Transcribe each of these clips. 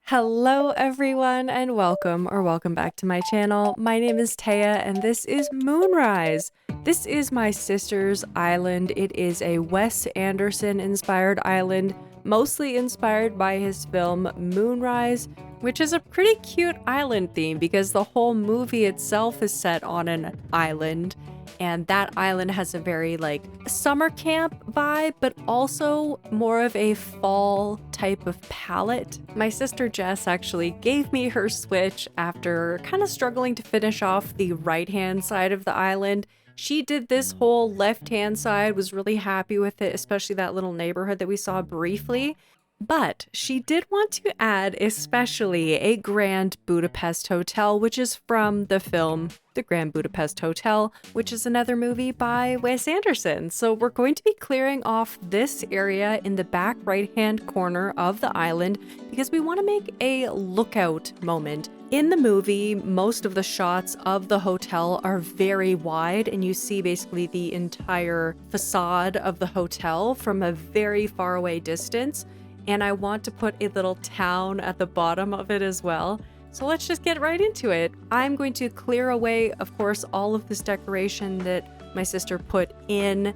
Hello everyone and welcome back to my channel. My name is Taya and this is Moonrise. This is my sister's island. It is a Wes Anderson inspired island, mostly inspired by his film Moonrise, which is a pretty cute island theme because the whole movie itself is set on an island. And that island has a very summer camp vibe, but also more of a fall type of palette. My sister Jess actually gave me her Switch after kind of struggling to finish off the right-hand side of the island. She did this whole left-hand side, was really happy with it, especially that little neighborhood that we saw briefly. But she did want to add especially a Grand Budapest Hotel, which is from the film The Grand Budapest Hotel, which is another movie by Wes Anderson. So we're going to be clearing off this area in the back right-hand corner of the island because we want to make a lookout moment. In the movie, most of the shots of the hotel are very wide and you see basically the entire facade of the hotel from a very far away distance. And I want to put a little town at the bottom of it as well. So let's just get right into it. I'm going to clear away, of course, all of this decoration that my sister put in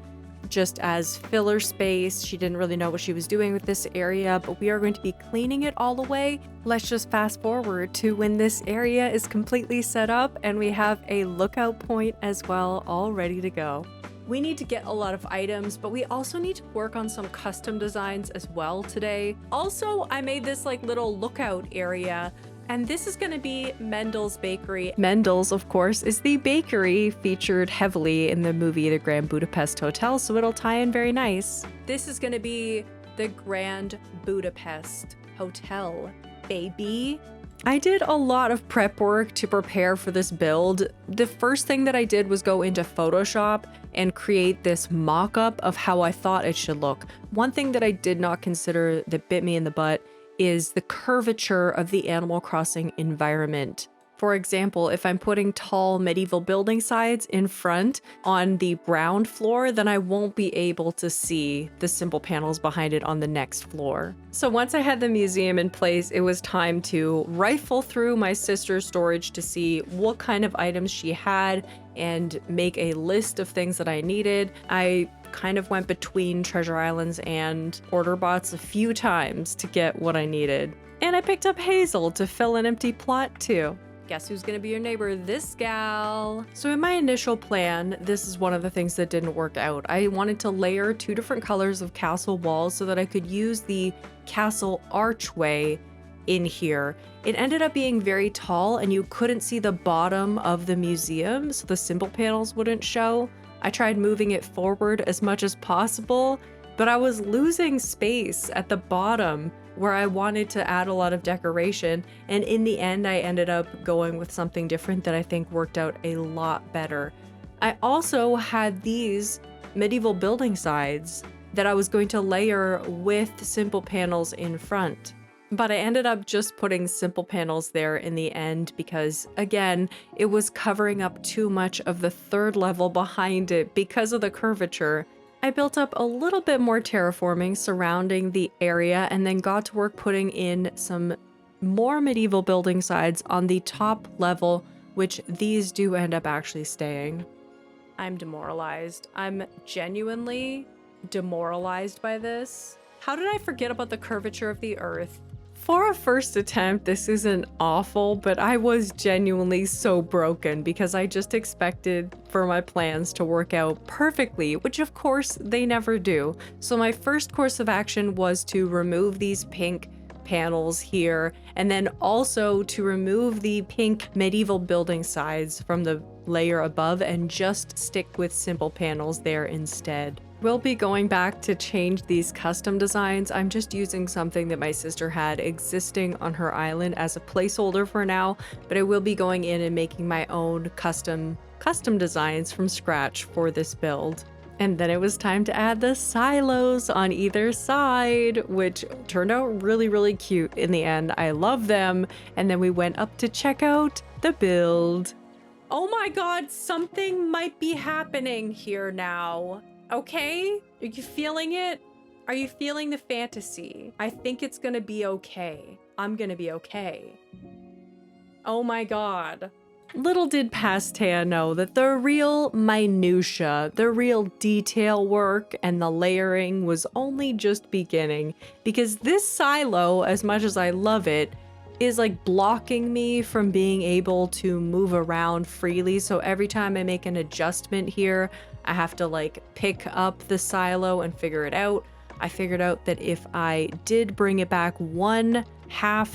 just as filler space. She didn't really know what she was doing with this area, but we are going to be cleaning it all away. Let's just fast forward to when this area is completely set up and we have a lookout point as well, all ready to go. We need to get a lot of items, but we also need to work on some custom designs as well today. Also, I made this little lookout area, and this is going to be Mendel's Bakery. Mendel's, of course, is the bakery featured heavily in the movie The Grand Budapest Hotel, so it'll tie in very nice. This is going to be the Grand Budapest Hotel, baby. I did a lot of prep work to prepare for this build. The first thing that I did was go into Photoshop and create this mock-up of how I thought it should look. One thing that I did not consider that bit me in the butt is the curvature of the Animal Crossing environment. For example, if I'm putting tall medieval building sides in front on the ground floor, then I won't be able to see the simple panels behind it on the next floor. So once I had the museum in place, it was time to rifle through my sister's storage to see what kind of items she had and make a list of things that I needed. I kind of went between Treasure Islands and Order Bots a few times to get what I needed. And I picked up Hazel to fill an empty plot too. Guess who's gonna be your neighbor? This gal. So in my initial plan, this is one of the things that didn't work out. I wanted to layer two different colors of castle walls so that I could use the castle archway in here. It ended up being very tall and you couldn't see the bottom of the museum, so the symbol panels wouldn't show. I tried moving it forward as much as possible, but I was losing space at the bottom where I wanted to add a lot of decoration, and in the end I ended up going with something different that I think worked out a lot better. I also had these medieval building sides that I was going to layer with simple panels in front. But I ended up just putting simple panels there in the end because, again, it was covering up too much of the third level behind it because of the curvature. I built up a little bit more terraforming surrounding the area and then got to work putting in some more medieval building sides on the top level, which these do end up actually staying. I'm demoralized. I'm genuinely demoralized by this. How did I forget about the curvature of the earth? For a first attempt, this isn't awful, but I was genuinely so broken because I just expected for my plans to work out perfectly, which of course they never do. So my first course of action was to remove these pink panels here, and then also to remove the pink medieval building sides from the layer above and just stick with simple panels there instead. We'll be going back to change these custom designs. I'm just using something that my sister had existing on her island as a placeholder for now, but I will be going in and making my own custom designs from scratch for this build. And then it was time to add the silos on either side, which turned out really, really cute in the end. I love them. And then we went up to check out the build. Oh my God, something might be happening here now. Okay? Are you feeling it? Are you feeling the fantasy? I think it's gonna be okay. I'm gonna be okay. Oh my god. Little did Pastea know that the real minutia, the real detail work and the layering was only just beginning, because this silo, as much as I love it, is like blocking me from being able to move around freely. So every time I make an adjustment here, I have to like pick up the silo and figure it out. I figured out that if I did bring it back 1/2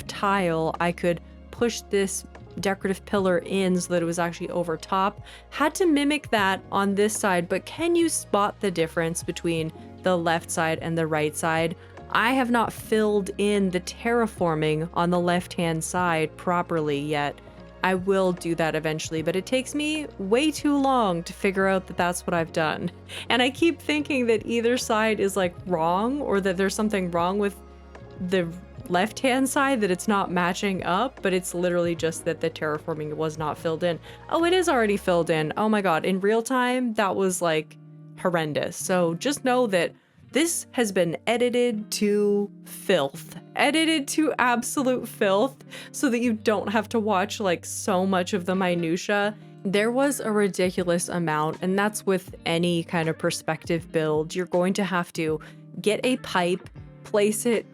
tile, I could push this decorative pillar in so that it was actually over top. Had to mimic that on this side, but can you spot the difference between the left side and the right side? I have not filled in the terraforming on the left-hand side properly yet. I will do that eventually, but it takes me way too long to figure out that that's what I've done. And I keep thinking that either side is like wrong, or that there's something wrong with the left-hand side, that it's not matching up, but it's literally just that the terraforming was not filled in. Oh, it is already filled in. Oh my god, in real time, that was like horrendous. So just know that this has been edited to filth. Edited to absolute filth so that you don't have to watch like so much of the minutia. There was a ridiculous amount, and that's with any kind of perspective build. You're going to have to get a pipe, place it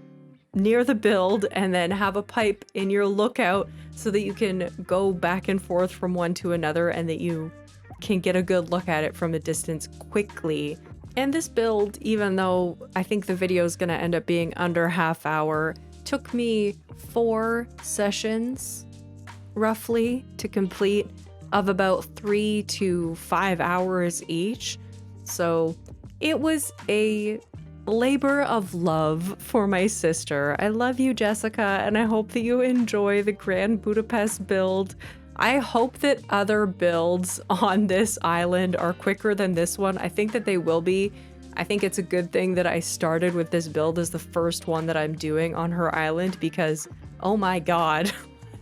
near the build, and then have a pipe in your lookout so that you can go back and forth from one to another and that you can get a good look at it from a distance quickly. And this build, even though I think the video is going to end up being under ½ hour, took me 4 sessions roughly to complete, of about 3 to 5 hours each. So it was a labor of love for my sister. I love you, Jessica, and I hope that you enjoy the Grand Budapest build. I hope that other builds on this island are quicker than this one. I think that they will be. I think it's a good thing that I started with this build as the first one that I'm doing on her island, because oh my god,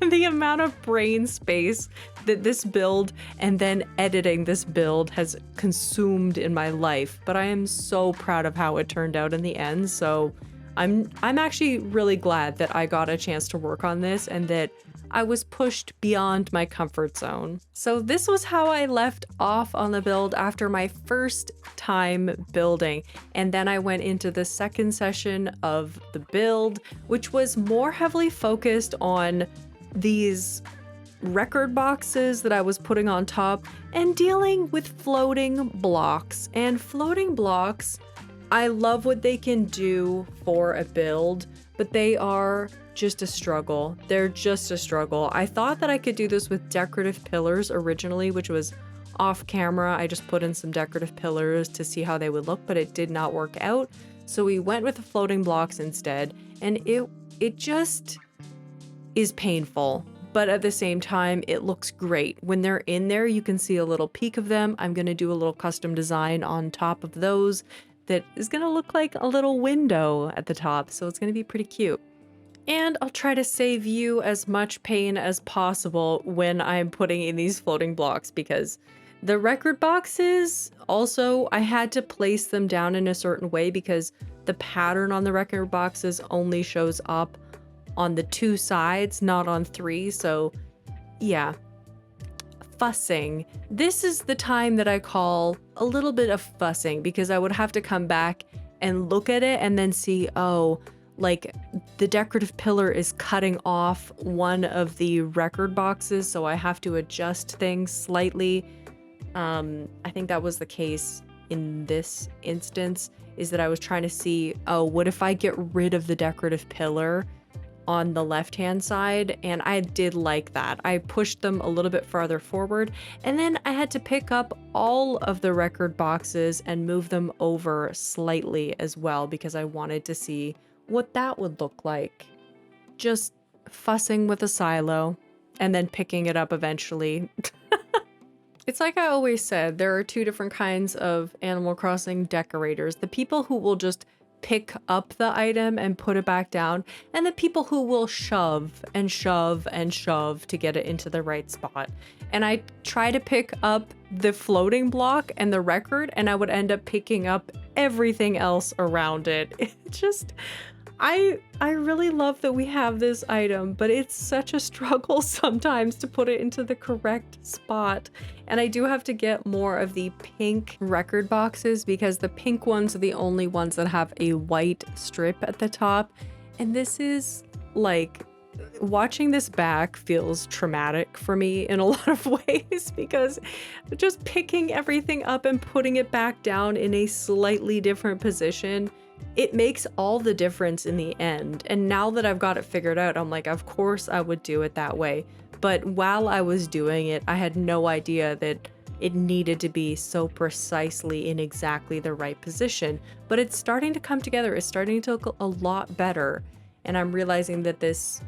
the amount of brain space that this build and then editing this build has consumed in my life. But I am so proud of how it turned out in the end. So I'm actually really glad that I got a chance to work on this and that I was pushed beyond my comfort zone. So this was how I left off on the build after my first time building. And then I went into the second session of the build, which was more heavily focused on these record boxes that I was putting on top and dealing with floating blocks. And floating blocks, I love what they can do for a build, but they are just a struggle. They're just a struggle. I thought that I could do this with decorative pillars originally, which was off camera. I just put in some decorative pillars to see how they would look, but it did not work out. So we went with the floating blocks instead, and it just is painful. But at the same time, it looks great. When they're in there, you can see a little peek of them. I'm going to do a little custom design on top of those that is going to look like a little window at the top. So it's going to be pretty cute. And I'll try to save you as much pain as possible when I'm putting in these floating blocks, because the record boxes, also, I had to place them down in a certain way because the pattern on the record boxes only shows up on the 2 sides, not on 3. So yeah, fussing. This is the time that I call a little bit of fussing, because I would have to come back and look at it and then see, oh, like the decorative pillar is cutting off one of the record boxes, so I have to adjust things slightly. I think that was the case in this instance, is that I was trying to see, oh, what if I get rid of the decorative pillar on the left-hand side? And I did like that. I pushed them a little bit farther forward, and then I had to pick up all of the record boxes and move them over slightly as well, because I wanted to see what that would look like. Just fussing with a silo and then picking it up eventually. It's like I always said, there are 2 different kinds of Animal Crossing decorators. The people who will just pick up the item and put it back down, and the people who will shove and shove and shove to get it into the right spot. And I try to pick up the floating block and the record, and I would end up picking up everything else around it. It just, I really love that we have this item, but it's such a struggle sometimes to put it into the correct spot. And I do have to get more of the pink record boxes because the pink ones are the only ones that have a white strip at the top. And this is like, watching this back feels traumatic for me in a lot of ways because just picking everything up and putting it back down in a slightly different position, it makes all the difference in the end. And now that I've got it figured out, I'm like, of course I would do it that way. But while I was doing it, I had no idea that it needed to be so precisely in exactly the right position. But it's starting to come together. It's starting to look a lot better. And I'm realizing that this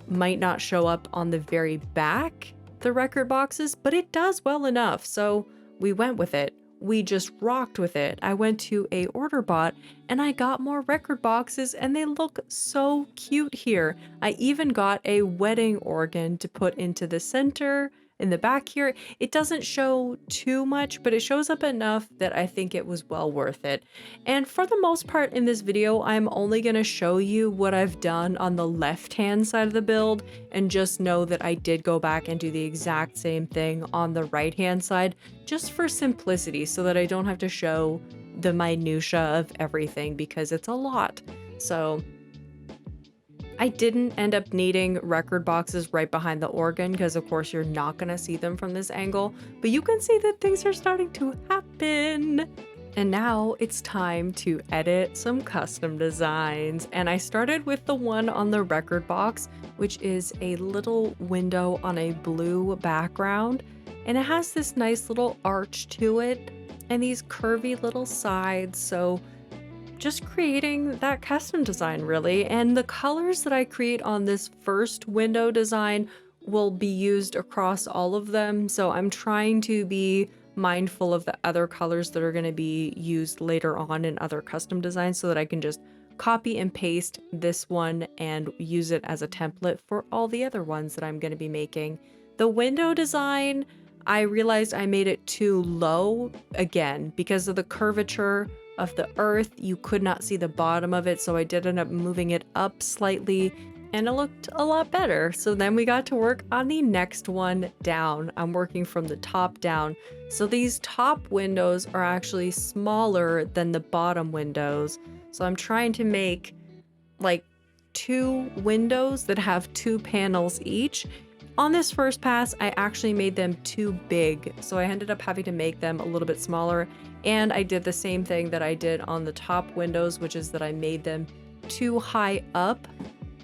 might not show up on the very back, the record boxes, but it does well enough. So we went with it. We just rocked with it. I went to a order bot and I got more record boxes and they look so cute here. I even got a wedding organ to put into the center in the back here. It doesn't show too much, but it shows up enough that I think it was well worth it. And for the most part in this video, I'm only going to show you what I've done on the left-hand side of the build, and just know that I did go back and do the exact same thing on the right-hand side, just for simplicity, so that I don't have to show the minutia of everything because it's a lot. So I didn't end up needing record boxes right behind the organ because of course you're not going to see them from this angle, but you can see that things are starting to happen. And now it's time to edit some custom designs. And I started with the one on the record box, which is a little window on a blue background. And it has this nice little arch to it and these curvy little sides. So just creating that custom design really. And the colors that I create on this first window design will be used across all of them. So I'm trying to be mindful of the other colors that are going to be used later on in other custom designs so that I can just copy and paste this one and use it as a template for all the other ones that I'm going to be making. The window design, I realized I made it too low again because of the curvature of the earth. You could not see the bottom of it, so I did end up moving it up slightly and it looked a lot better. So then we got to work on the next one down. I'm working from the top down. So these top windows are actually smaller than the bottom windows. So I'm trying to make like 2 windows that have 2 panels each. On this first pass, I actually made them too big, so I ended up having to make them a little bit smaller. And I did the same thing that I did on the top windows, which is that I made them too high up.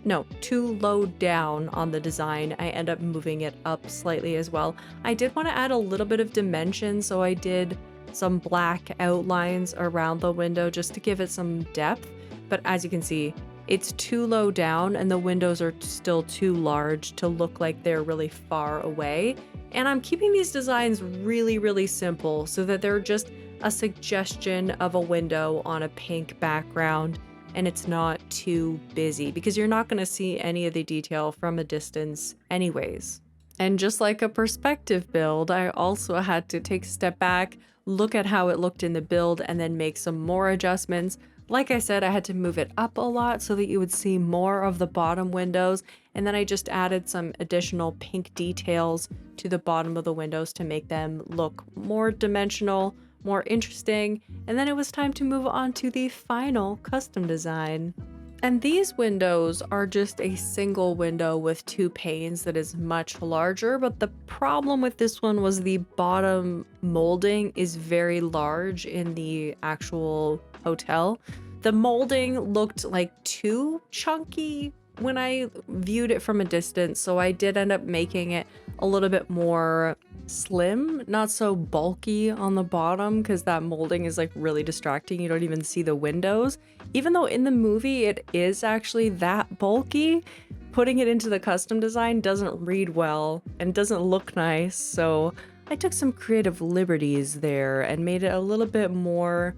No, too low down on the design. I end up moving it up slightly as well. I did want to add a little bit of dimension, so I did some black outlines around the window just to give it some depth. But as you can see, it's too low down and the windows are still too large to look like they're really far away. And I'm keeping these designs really, really simple so that they're just a suggestion of a window on a pink background and it's not too busy because you're not going to see any of the detail from a distance anyways. And just like a perspective build, I also had to take a step back, look at how it looked in the build, and then make some more adjustments. Like I said, I had to move it up a lot so that you would see more of the bottom windows. And then I just added some additional pink details to the bottom of the windows to make them look more dimensional, more interesting. And then it was time to move on to the final custom design. And these windows are just a single window with 2 panes that is much larger, but the problem with this one was the bottom molding is very large in the actual hotel. The molding looked like too chunky when I viewed it from a distance, so I did end up making it a little bit more slim, not so bulky on the bottom, because that molding is like really distracting. You don't even see the windows. Even though in the movie it is actually that bulky, putting it into the custom design doesn't read well and doesn't look nice. So I took some creative liberties there and made it a little bit more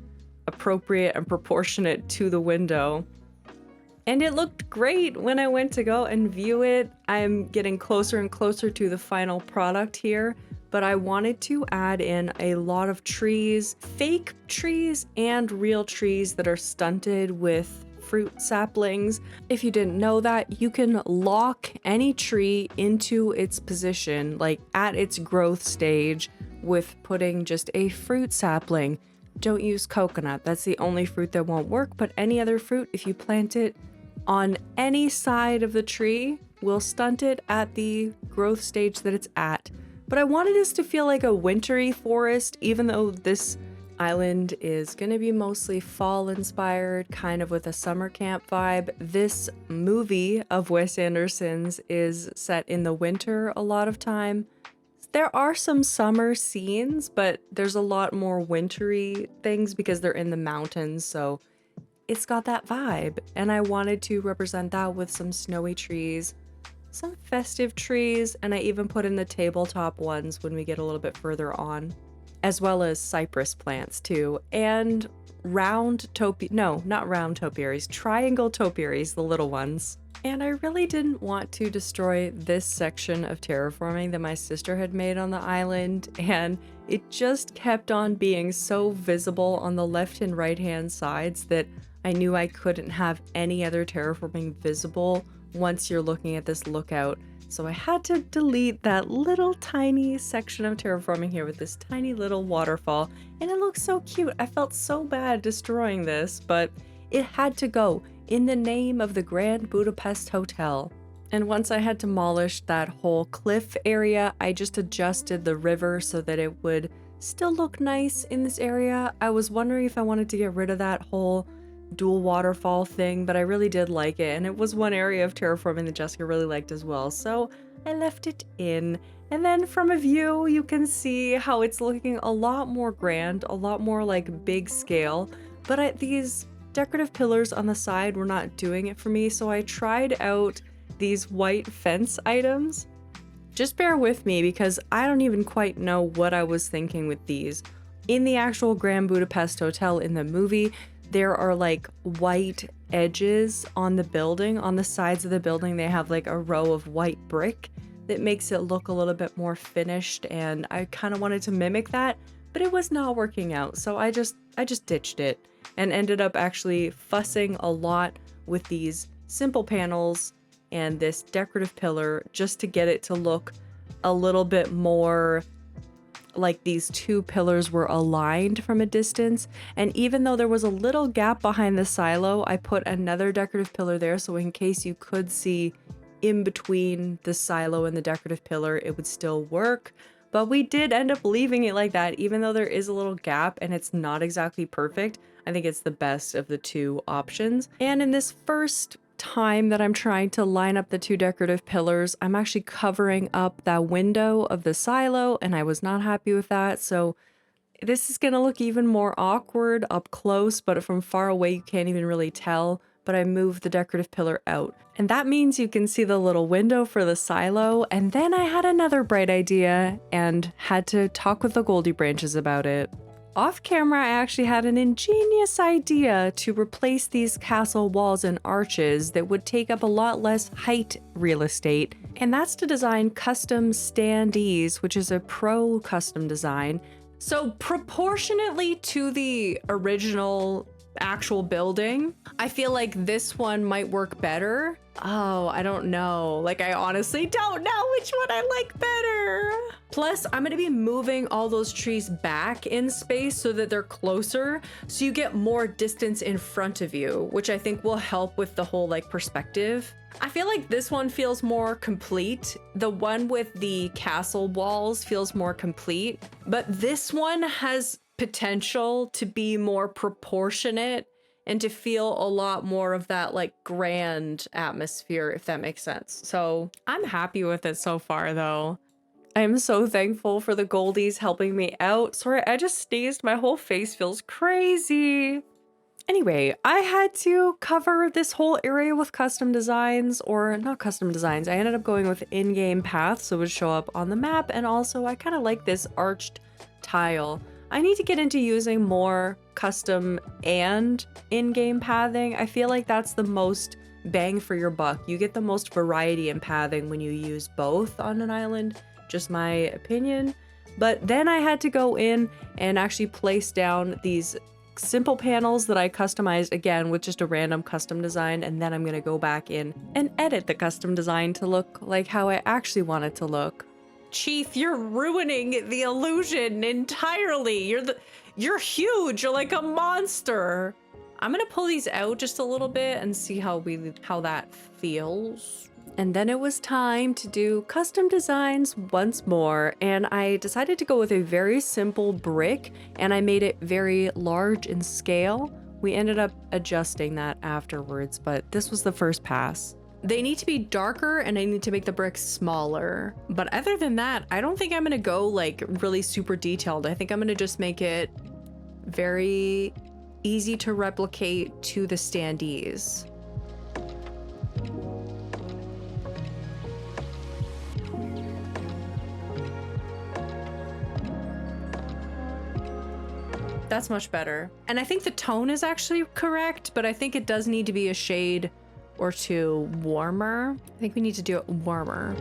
appropriate and proportionate to the window. And it looked great when I went to go and view it. I'm getting closer and closer to the final product here, but I wanted to add in a lot of trees, fake trees and real trees that are stunted with fruit saplings. If you didn't know that, you can lock any tree into its position, like at its growth stage, with putting just a fruit sapling. Don't use coconut, that's the only fruit that won't work, but any other fruit, if you plant it on any side of the tree, will stunt it at the growth stage that it's at. But I wanted this to feel like a wintry forest, even though this island is going to be mostly fall inspired, kind of with a summer camp vibe. This movie of Wes Anderson's is set in the winter a lot of time. There are some summer scenes, but there's a lot more wintry things because they're in the mountains, so it's got that vibe. And I wanted to represent that with some snowy trees, some festive trees, and I even put in the tabletop ones when we get a little bit further on, as well as cypress plants too, and triangle topiaries, the little ones. And I really didn't want to destroy this section of terraforming that my sister had made on the island, and it just kept on being so visible on the left and right hand sides that I knew I couldn't have any other terraforming visible once you're looking at this lookout. So I had to delete that little tiny section of terraforming here with this tiny little waterfall, and it looks so cute. I felt so bad destroying this, but it had to go in the name of the Grand Budapest Hotel. And once I had demolished that whole cliff area, I just adjusted the river so that it would still look nice in this area. I was wondering if I wanted to get rid of that whole dual waterfall thing, but I really did like it, and it was one area of terraforming that Jessica really liked as well, so I left it in. And then from a view, you can see how it's looking a lot more grand, a lot more like big scale, but these decorative pillars on the side were not doing it for me, so I tried out these white fence items. Just bear with me because I don't even quite know what I was thinking with these. In the actual Grand Budapest Hotel in the movie, there are like white edges on the building. On the sides of the building, they have like a row of white brick that makes it look a little bit more finished, and I kind of wanted to mimic that, but it was not working out, so I just ditched it and ended up actually fussing a lot with these simple panels and this decorative pillar just to get it to look a little bit more like these two pillars were aligned from a distance. And even though there was a little gap behind the silo, I put another decorative pillar there, so in case you could see in between the silo and the decorative pillar, it would still work. But we did end up leaving it like that, even though there is a little gap and it's not exactly perfect. I think it's the best of the two options. And in this first time that I'm trying to line up the two decorative pillars, I'm actually covering up that window of the silo, and I was not happy with that. So this is gonna look even more awkward up close, but from far away you can't even really tell. But I moved the decorative pillar out, and that means you can see the little window for the silo. And then I had another bright idea and had to talk with the Goldie branches about it. Off camera, I actually had an ingenious idea to replace these castle walls and arches that would take up a lot less height real estate, and that's to design custom standees, which is a pro custom design. So proportionately to the original actual building, I feel like this one might work better. Oh, I don't know. Like, I honestly don't know which one I like better. Plus, I'm gonna be moving all those trees back in space so that they're closer, so you get more distance in front of you, which I think will help with the whole like perspective. I feel like this one feels more complete. The one with the castle walls feels more complete, but this one has potential to be more proportionate and to feel a lot more of that like grand atmosphere, if that makes sense. So I'm happy with it so far though. I am so thankful for the Goldies helping me out. Sorry, I just sneezed. My whole face feels crazy. Anyway, I had to cover this whole area with custom designs, or not custom designs. I ended up going with in-game paths, so it would show up on the map. And also I kind of like this arched tile. I need to get into using more custom and in-game pathing. I feel like that's the most bang for your buck. You get the most variety in pathing when you use both on an island, just my opinion. But then I had to go in and actually place down these simple panels that I customized again with just a random custom design, and then I'm gonna go back in and edit the custom design to look like how I actually want it to look. Chief, you're ruining the illusion entirely. You're huge. You're like a monster. I'm gonna pull these out just a little bit and see how that feels. And then it was time to do custom designs once more, and I decided to go with a very simple brick, and I made it very large in scale. We ended up adjusting that afterwards, but this was the first pass. They need to be darker, and I need to make the bricks smaller. But other than that, I don't think I'm gonna go like really super detailed. I think I'm gonna just make it very easy to replicate to the standees. That's much better. And I think the tone is actually correct, but I think it does need to be a shade or two warmer. I think we need to do it warmer.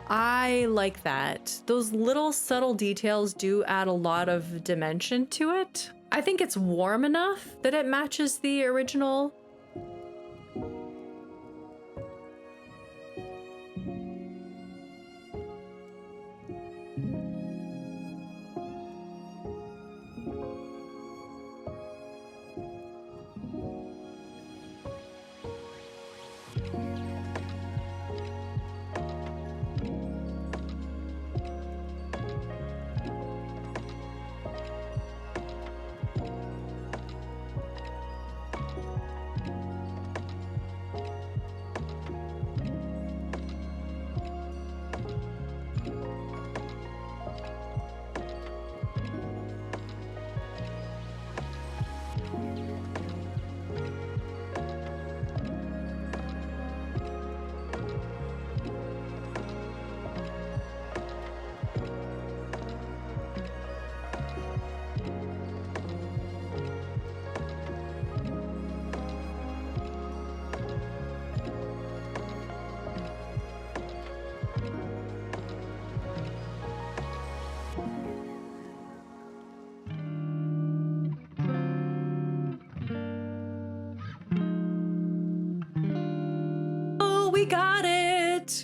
I like that. Those little subtle details do add a lot of dimension to it. I think it's warm enough that it matches the original.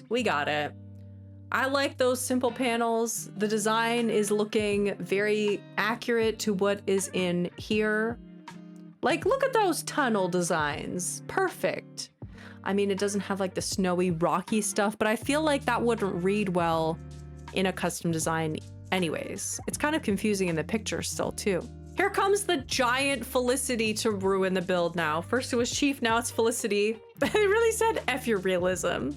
We got it. I like those simple panels. The design is looking very accurate to what is in here. Like, look at those tunnel designs. Perfect. I mean, it doesn't have like the snowy, rocky stuff, but I feel like that wouldn't read well in a custom design anyways. It's kind of confusing in the picture still too. Here comes the giant Felicity to ruin the build now. First it was Chief, now it's Felicity. But they really said F your realism.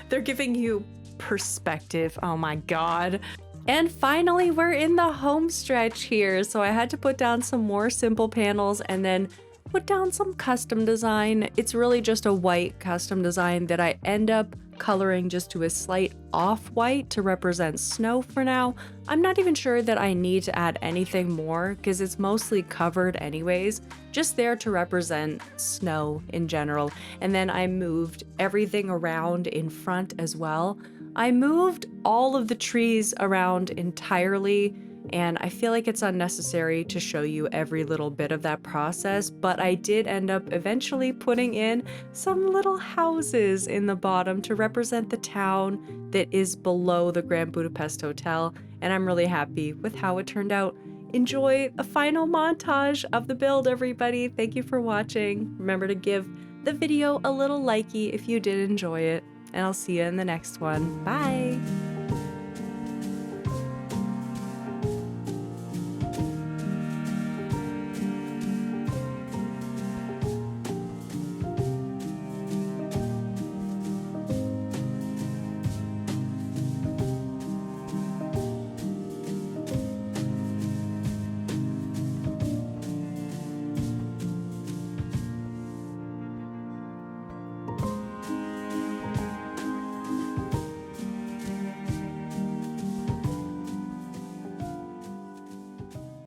They're giving you perspective. Oh my God. And finally, we're in the home stretch here. So I had to put down some more simple panels and then put down some custom design. It's really just a white custom design that I end up coloring just to a slight off-white to represent snow for now. I'm not even sure that I need to add anything more because it's mostly covered anyways, just there to represent snow in general. And then I moved everything around in front as well. I moved all of the trees around entirely, and I feel like it's unnecessary to show you every little bit of that process, but I did end up eventually putting in some little houses in the bottom to represent the town that is below the Grand Budapest Hotel, and I'm really happy with how it turned out. Enjoy a final montage of the build, everybody. Thank you for watching. Remember to give the video a little likey if you did enjoy it, and I'll see you in the next one. Bye!